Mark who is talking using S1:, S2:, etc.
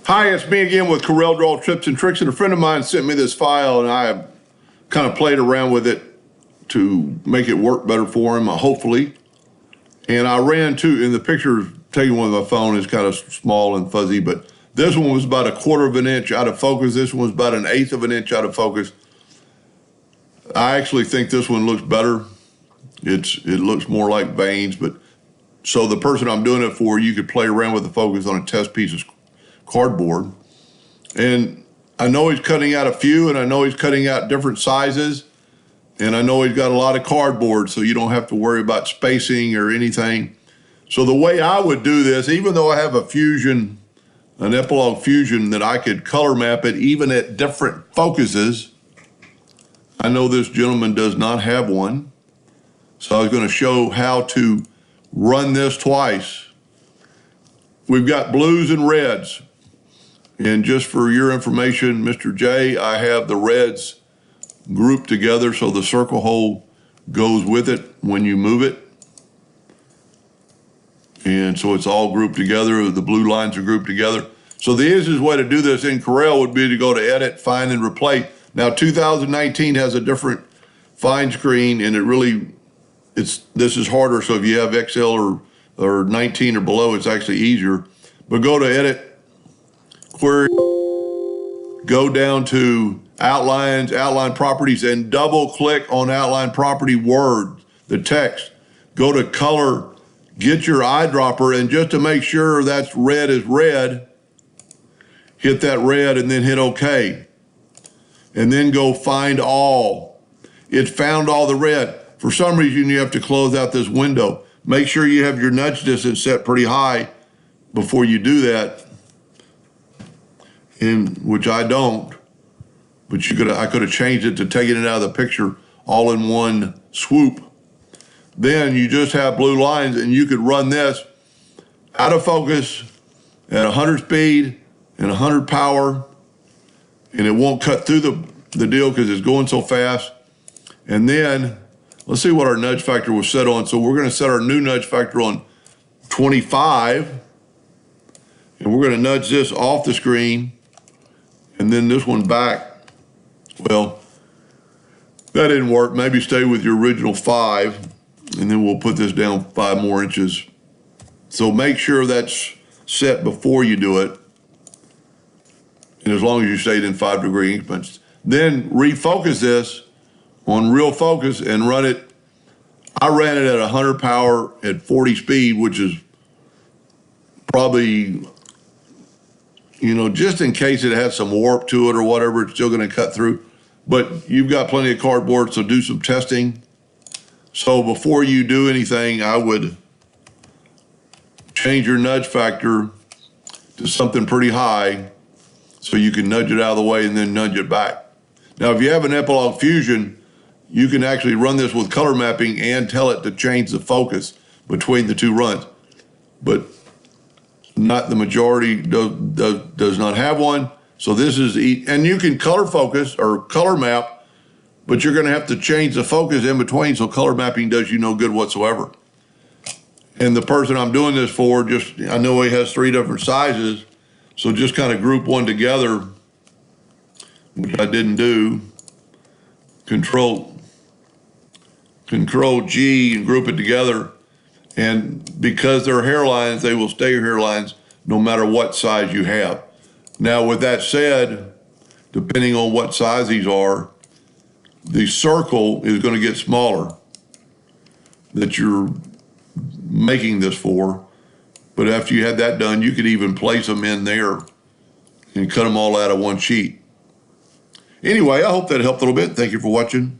S1: Hi, it's me again with Corel Draw Tips and Tricks, and a friend of mine sent me this file, and I kind of played around with it to make it work better for him, hopefully. And I ran in the picture taken with my phone is kind of small and fuzzy, but this one was about 1/4 of an inch out of focus. This one was about 1/8 of an inch out of focus. I actually think this one looks better. It looks more like veins, but so the person I'm doing it for, you could play around with the focus on a test piece of cardboard. And I know he's cutting out a few, and I know he's cutting out different sizes, and I know he's got a lot of cardboard, so you don't have to worry about spacing or anything. So the way I would do this, even though I have an Epilog Fusion that I could color map it even at different focuses, I know this gentleman does not have one. So I was going to show how to run this twice. We've got blues and reds. And just for your information, Mr. J, I have the reds grouped together so the circle hole goes with it when you move it. And so it's all grouped together. The blue lines are grouped together. So the easiest way to do this in Corel would be to go to Edit, Find, and Replace. Now 2019 has a different find screen, and this is harder. So if you have XL or 19 or below, it's actually easier. But go to Edit, Query, go down to Outlines, Outline Properties, and double click on Outline Property Word, the text. Go to Color, get your eyedropper, and just to make sure that's red is red, hit that red and then hit OK. And then go Find All. It found all the red. For some reason, you have to close out this window. Make sure you have your nudge distance set pretty high before you do that, which I don't. But I could have changed it to taking it out of the picture all in one swoop. Then you just have blue lines, and you could run this out of focus at 100 speed and 100 power, and it won't cut through the deal because it's going so fast. And then let's see what our nudge factor was set on. So we're going to set our new nudge factor on 25, and we're going to nudge this off the screen, and then this one back. Well, that didn't work. Maybe stay with your original 5, and then we'll put this down 5 more inches. So make sure that's set before you do it. And as long as you stayed in 5-degree increments, then refocus this on real focus and run it. I ran it at 100 power at 40 speed, which is probably, just in case it has some warp to it or whatever, it's still going to cut through. But you've got plenty of cardboard, so do some testing. So before you do anything, I would change your nudge factor to something pretty high so you can nudge it out of the way and then nudge it back. Now, if you have an Epilog Fusion, you can actually run this with color mapping and tell it to change the focus between the two runs. But not the majority does not have one. So this is, and you can color focus or color map, but you're going to have to change the focus in between, so color mapping does you no good whatsoever. And the person I'm doing this for, I know he has 3 different sizes, so just kind of group one together, which I didn't do. Control G and group it together. And because they're hairlines, they will stay hairlines no matter what size you have. Now, with that said, depending on what size these are, the circle is going to get smaller that you're making this for. But after you had that done, you could even place them in there and cut them all out of one sheet. Anyway, I hope that helped a little bit. Thank you for watching.